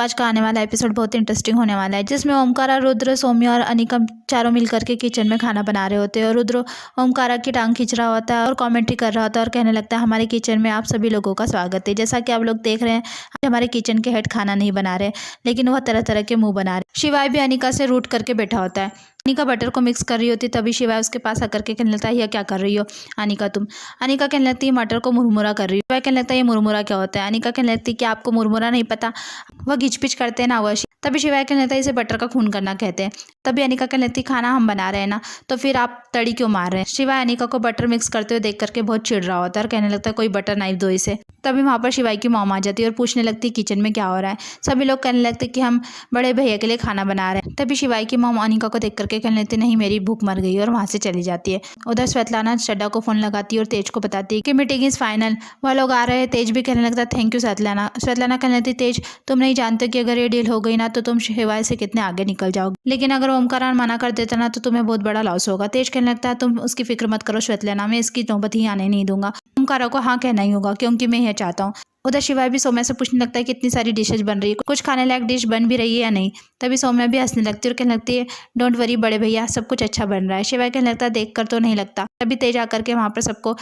आज का आने वाला एपिसोड बहुत इंटरेस्टिंग होने वाला है, जिसमें ओमकारा, रुद्र, सौम्या और अनिका चारों मिलकर के किचन में खाना बना रहे होते हैं। और रुद्र ओमकारा की टांग खींच रहा होता है और कमेंट्री कर रहा होता है और कहने लगता है, हमारे किचन में आप सभी लोगों का स्वागत है। जैसा कि आप लोग देख रहे हैं, आज हमारे किचन के हेड खाना नहीं बना रहे, लेकिन वह तरह तरह के मुँह बना रहे। शिवाय भी अनिका से रूठ करके बैठा होता है। अनिका बटर को मिक्स कर रही होती, तभी शिवाय उसके पास आकर के कहने लगता है, यह क्या कर रही हो अनिका तुम। अनिका कहने लगती है, मटर को मुरमुरा कर रही हो। शिवाय कहने लगता है, ये मुरमुरा क्या होता है। अनिका कहने लगती है कि आपको मुरमुरा नहीं पता, वह घिचपिच करते हैं ना वह। तभी शिवाय कहने लगता है, इसे बटर का खून करना कहते हैं। तभी अनिका कहने लगती है, खाना हम बना रहे हैं ना, तो फिर आप तड़ी क्यों मार रहे हैं। शिवाय अनिका को बटर मिक्स करते हुए देख करके बहुत चिढ़ रहा होता है और कहने लगता है, कोई बटर नाइफ दो इसे। तभी वहाँ पर शिवाय की मॉम आ जाती है और पूछने लगती है, किचन में क्या हो रहा है। सभी लोग कहने लगते हैं कि हम बड़े भैया के लिए खाना बना रहे हैं। तभी शिवाय की मॉम अनिका को देख करके कहने लगती है, नहीं मेरी भूख मर गई, और वहाँ से चली जाती है। उधर स्वेतलाना चड्डा को फोन लगाती है और तेज को बताती है कि मीटिंग इज फाइनल, वह लोग आ रहे हैं। तेज भी कहने लगता है, थैंक यू स्वेतलाना। स्वेतलाना कहने लगती है, तेज तुम नहीं जानते कि अगर ये डील हो गई ना तो तुम शिवाय से कितने आगे निकल जाओगे, लेकिन अगर ओमकारा मना कर देता ना तो तुम्हें बहुत बड़ा लॉस होगा। तेज कहने लगता है, तुम उसकी फिक्र मत करो स्वेतलाना, मैं इसकी नौबत ही आने नहीं दूंगा। ओमकारा को हाँ कहना ही होगा क्योंकि मैं यह चाहता हूँ। उधर शिवाय भी सौम्या से पूछने लगता है, कितनी सारी डिशेज बन रही है, कुछ खाने लायक डिश बन भी रही है या नहीं। तभी सौम्या भी हंसने लगती है और कहने लगती है, डोंट वरी बड़े भैया, सब कुछ अच्छा बन रहा है। शिवाय कहने लगता है, देख कर तो नहीं लगता। तभी तेज आकर के वहाँ पर सबको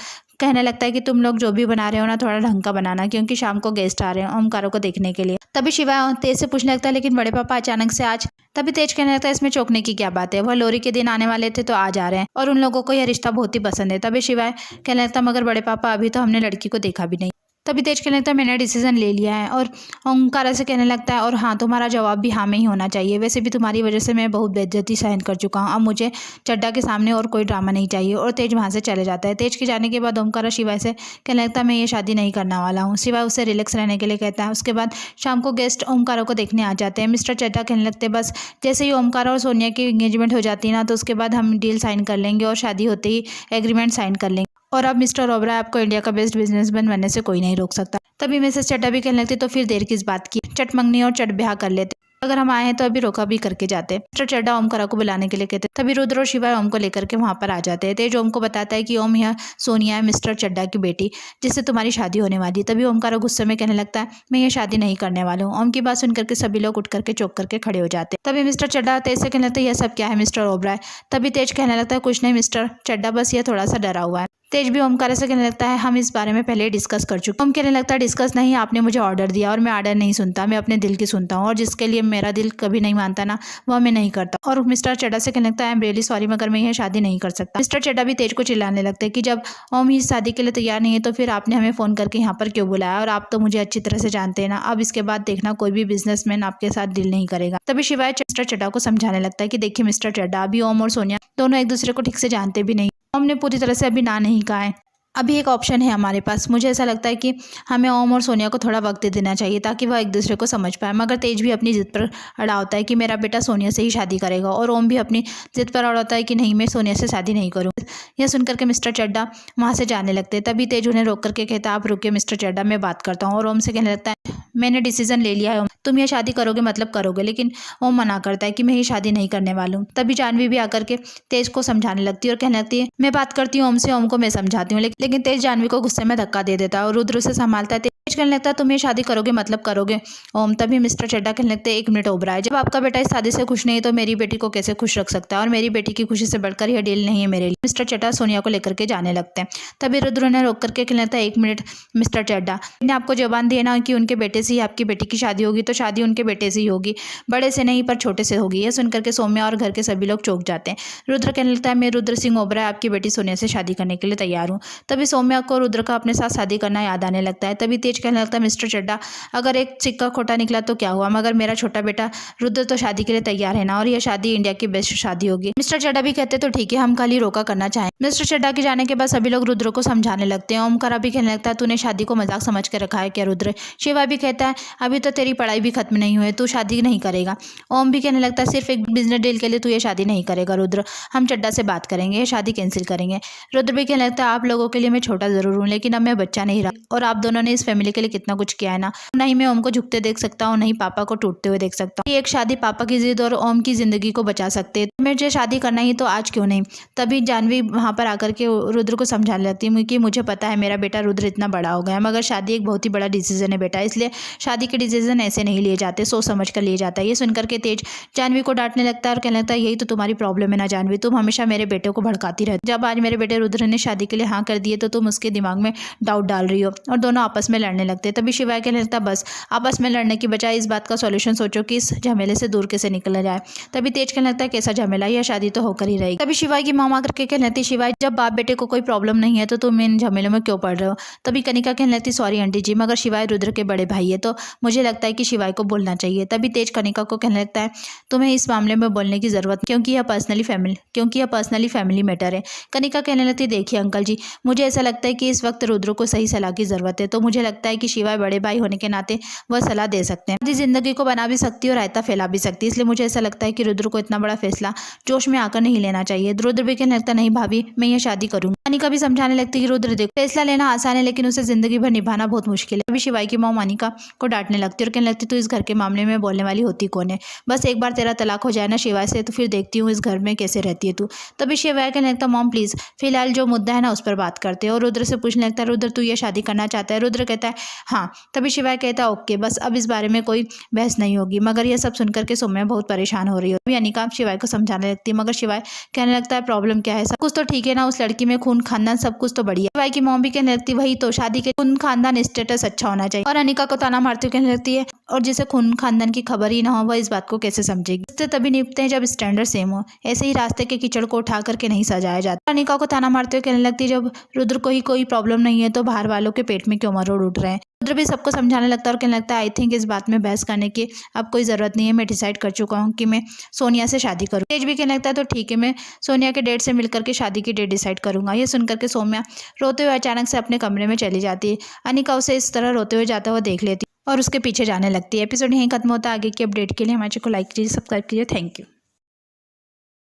कहने लगता है कि तुम लोग जो भी बना रहे हो ना, थोड़ा ढंग का बनाना, क्योंकि शाम को गेस्ट आ रहे हैं ओमकारों को देखने के लिए। तभी शिवाय तेज से पूछने लगता है, लेकिन बड़े पापा अचानक से आज। तभी तेज कहने लगता है, इसमें चौंकने की क्या बात है, वह लोरी के दिन आने वाले थे तो आज आ रहे हैं और उन लोगों को यह रिश्ता बहुत ही पसंद है। तभी शिवाय कहने लगता है, मगर बड़े पापा अभी तो हमने लड़की को देखा भी नहीं। तभी तेज कहने लगता है, मैंने डिसीजन ले लिया है। और ओमकारा से कहने लगता है, और हाँ तुम्हारा जवाब भी हाँ में ही होना चाहिए, वैसे भी तुम्हारी वजह से मैं बहुत बेइज्जती सहन कर चुका हूँ, अब मुझे चड्डा के सामने और कोई ड्रामा नहीं चाहिए। और तेज वहाँ से चले जाता है। तेज के जाने के बाद ओमकारा शिवाय से कहने लगता है, मैं ये शादी नहीं करने वाला हूँ। शिवाय उससे रिलैक्स रहने के लिए कहता है। उसके बाद शाम को गेस्ट ओमकारा को देखने आ जाते हैं। मिस्टर चड्डा कहने लगते हैं, बस जैसे ही ओमकारा और सोनिया की एंगेजमेंट हो जाती है ना, तो उसके बाद हम डील साइन कर लेंगे और शादी होते ही एग्रीमेंट साइन कर लेंगे, और अब मिस्टर ओबराय आपको इंडिया का बेस्ट बिजनेसमैन बनने से कोई नहीं रोक सकता। तभी मिसेस चड्डा भी कहने लगती, तो फिर देर किस बात की, चट मंगनी और चट ब्याह कर लेते, अगर हम आए हैं तो अभी रोका भी करके जाते। मिस्टर चड्डा ओमकारा को बुलाने के लिए कहते। तभी रुद्र और शिवाय ओम को लेकर के वहाँ पर आ जाते हैं। तेज ओम को बताता है कि ओम, यह सोनिया है मिस्टर चड्डा की बेटी, जिससे तुम्हारी शादी होने वाली है। तभी ओमकारा गुस्से में कहने लगता है, मैं ये शादी नहीं करने वाला हूँ। ओम की बात सुनकर के सभी लोग उठ करके चौंक करके खड़े हो जाते हैं। तभी मिस्टर चड्डा तेज से कहने लगता है, यह सब क्या है मिस्टर ओबराय। तभी तेज कहने लगता है, कुछ नहीं मिस्टर चड्डा, बस ये थोड़ा सा डरा हुआ है। तेज भी ओमकारा से कहने लगता है, हम इस बारे में पहले डिस्कस कर चुके। ओम कहने लगता है, डिस्कस नहीं, आपने मुझे ऑर्डर दिया और मैं ऑर्डर नहीं सुनता, मैं अपने दिल की सुनता हूँ, और जिसके लिए मेरा दिल कभी नहीं मानता ना, वह मैं नहीं करता। और मिस्टर चड्डा से कहने लगता है, आई एम रियली सॉरी, मगर मैं यह शादी नहीं कर सकता। मिस्टर चड्डा भी तेज को चिल्लाने लगते हैं कि जब ओम इस शादी के लिए तैयार नहीं है तो फिर आपने हमें फ़ोन करके यहाँ पर क्यों बुलाया, और आप तो मुझे अच्छी तरह से जानते हैं ना, अब इसके बाद देखना कोई भी बिजनेसमैन आपके साथ डील नहीं करेगा। तभी शिवाय मिस्टर चड्डा को समझाने लगता है कि देखिए मिस्टर चड्डा, अभी ओम और सोनिया दोनों एक दूसरे को ठीक से जानते भी नहीं, ओम ने पूरी तरह से अभी ना नहीं कहा है, अभी एक ऑप्शन है हमारे पास। मुझे ऐसा लगता है कि हमें ओम और सोनिया को थोड़ा वक्त देना चाहिए ताकि वह एक दूसरे को समझ पाए। मगर तेज भी अपनी जिद पर अड़ा होता है कि मेरा बेटा सोनिया से ही शादी करेगा, और ओम भी अपनी जिद पर अड़ा होता है कि नहीं, मैं सोनिया से शादी नहीं करूँ। यह सुनकर के मिस्टर चड्डा वहाँ से जाने लगते हैं। तभी तेज उन्हें रोक करके कहता है, आप रुकिए मिस्टर चड्डा, मैं बात करता हूँ। और ओम से कहने लगता है, मैंने डिसीजन ले लिया है, तुम ये शादी करोगे मतलब करोगे। लेकिन ओम मना करता है कि मैं ये शादी नहीं करने वाला हूँ। तभी जानवी भी आकर के तेज को समझाने लगती है और कहने लगती है, मैं बात करती हूँ ओम से, ओम को मैं समझाती हूँ। लेकिन तेज जानवी को गुस्से में धक्का दे देता है और रुद्र से संभालता है। तेज कहने लगता है, तुम ये शादी करोगे मतलब करोगे ओम। तभी मिस्टर चड्डा कहने लगते हैं, एक मिनट ओबराय, जब आपका बेटा इस शादी से खुश नहीं तो मेरी बेटी को कैसे खुश रख सकता है, और मेरी बेटी की खुशी से बढ़कर यह डील नहीं है मेरे लिए। मिस्टर चड्डा सोनिया को लेकर के जाने लगते हैं। तभी रुद्र ने रोक करके कहने लगता है, एक मिनट मिस्टर चड्डा, मैंने आपको जबान दिया ना कि उनके बेटे से ही आपकी बेटी की शादी होगी, तो शादी उनके बेटे से ही होगी, बड़े से नहीं पर छोटे से होगी। यह सुनकर के सौम्या और घर के सभी लोग चौंक जाते हैं। रुद्र कहने लगता है, मैं रुद्र सिंह ओबराय आपकी बेटी सोनिया से शादी करने के लिए तैयार हूँ। तभी सौम्या को रुद्र का अपने साथ शादी करना याद आने लगता है। तभी तेज कहने लगता है, मिस्टर चड्डा, अगर एक सिक्का खोटा निकला तो क्या हुआ, मगर मेरा छोटा बेटा रुद्र तो शादी के लिए तैयार है ना, और यह शादी इंडिया की बेस्ट शादी होगी। मिस्टर चड्डा भी कहते तो ठीक है, हम खाली रोका करना चाहें। मिस्टर चड्डा के जाने के बाद सभी लोग रुद्र को समझाने लगते हैं। ओमकारा भी कहने लगता है, तूने शादी को मजाक समझ के रखा है क्या रुद्र। शिवा भी कहता है, अभी तो तेरी पढ़ाई भी खत्म नहीं हुई, तू शादी नहीं करेगा। ओम भी कहने लगता है, सिर्फ एक बिजनेस डील के लिए तू ये शादी नहीं करेगा रुद्र, हम चड्डा से बात करेंगे, ये शादी कैंसिल करेंगे। रुद्र भी कहने लगता है, आप लोगों के लिए मैं छोटा जरूर हूँ, लेकिन अब मैं बच्चा नहीं रहा, और आप दोनों ने इस फैमिली फैमिली के लिए कितना कुछ किया है ना, नहीं मैं ओम को झुकते देख सकता हूँ, नहीं पापा को टूटते हुए देख सकता हूँ। एक शादी पापा की जिद और ओम की ज़िंदगी को बचा सकते हैं। मुझे शादी करना ही तो आज क्यों नहीं। तभी जानवी वहाँ पर आकर के रुद्र को समझाने लगती है कि मुझे पता है मेरा बेटा रुद्र इतना बड़ा हो गया, मगर शादी एक बहुत ही बड़ा डिसीजन है बेटा, इसलिए शादी के डिसीजन ऐसे नहीं लिए जाते, सोच समझ कर लिए जाता है। ये सुनकर के तेज जानवी को डांटने लगता है और कहने लगता है यही तो तुम्हारी प्रॉब्लम है ना जानवी, तुम हमेशा मेरे बेटे को भड़काती रहती। जब आज मेरे बेटे रुद्र ने शादी के लिए हाँ कर दिए तो तुम उसके दिमाग में डाउट डाल रही हो और दोनों आपस में लड़ने लगते हैं। तभी शिवाय कहने लगता बस आपस में लड़ने की बजाय इस बात का सॉल्यूशन सोचो कि इस झमेले से दूर कैसे निकला जाए। तभी तेज कहने लगता है कैसा झमेला, यह शादी तो होकर ही रहेगी। तभी शिवाय की मामा करके कहने लगती शिवाय जब बाप बेटे को कोई प्रॉब्लम नहीं है तो तुम इन झमेलों में क्यों पड़ रहे हो। तभी कनिका कहने लगती सॉरी आंटी जी, मगर शिवाय रुद्र के बड़े भाई है तो मुझे लगता है कि शिवाय को बोलना चाहिए। तभी तेज कनिका को कहने लगता है तुम्हें इस मामले में बोलने की जरूरत क्योंकि यह पर्सनली फैमिली मैटर है। कनिका कहने लगती देखिए अंकल जी, मुझे ऐसा लगता है कि इस वक्त रुद्र को सही सलाह की जरूरत है, तो मुझे लगता है कि शिवाय बड़े भाई होने के नाते वह सलाह दे सकते हैं, जिंदगी को बना भी सकती है और रायता फैला भी सकती है। इसलिए मुझे ऐसा लगता है कि रुद्र को इतना बड़ा फैसला जोश में आकर नहीं लेना चाहिए। रुद्र भी कहने लगता नहीं भाभी मैं ये शादी करूंगी। अनिका भी समझाने लगती कि रुद्र देखो फैसला लेना आसान है लेकिन उसे जिंदगी भर निभाना बहुत मुश्किल है। अभी शिवाय की मॉम अनिका को डांटने लगती और कहने लगती तू इस घर के मामले में बोलने वाली होती कौन है, बस एक बार तेरा तलाक हो जाए ना शिवाय से तो फिर देखती हूँ इस घर में कैसे रहती है तू। तभी शिवाय कहने लगता मॉम प्लीज फिलहाल जो मुद्दा है ना उस पर बात करते हैं और रुद्र से पूछने लगता है रुद्र तू ये शादी करना चाहता है। रुद्र कहता है हाँ। तभी शिवाय कहता है ओके बस अब इस बारे में कोई बहस नहीं होगी। मगर यह सब सुनकर के सौम्या बहुत परेशान हो रही है। अभी अनिका शिवाय को समझाने लगती है मगर शिवाय कहने लगता है प्रॉब्लम क्या है, सब कुछ तो ठीक है ना, उस लड़की में खून खानदान सब कुछ तो बढ़िया। शिवाय की मॉम भी कहने लगती वही तो शादी के खून खानदान स्टेटस अच्छा होना चाहिए और अनिका को ताना मारती हुई कहने लगती है और जिसे खून खानदान की खबर ही ना हो वह इस बात को कैसे समझेगी। इससे तभी निपटते हैं जब स्टैंडर्ड सेम हो, ऐसे ही रास्ते के कीचड़ को उठा करके नहीं सजाया जाता। अनिका को ताना मारते हुए कहने लगती है जब रुद्र को ही कोई प्रॉब्लम नहीं है तो बाहर वालों के पेट में क्यों मरोड़ उठ रहे हैं। रुद्र भी सबको समझाने लगता है और कहने लगता है आई थिंक इस बात में बहस करने की अब कोई ज़रूरत नहीं है, मैं डिसाइड कर चुका हूँ कि मैं सोनिया से शादी करूँ। तेज भी कहने लगता है तो ठीक है मैं सोनिया के डेट से मिलकर के शादी की डेट डिसाइड करूँगा। ये सुनकर के सौम्या रोते हुए अचानक से अपने कमरे में चली जाती है। अनिका उसे इस तरह रोते हुए जाता हुआ देख लेती और उसके पीछे जाने लगती है। एपिसोड यहीं खत्म होता है। आगे की अपडेट के लिए हमारे चैनल को लाइक कीजिए, सब्सक्राइब कीजिए। Thank you.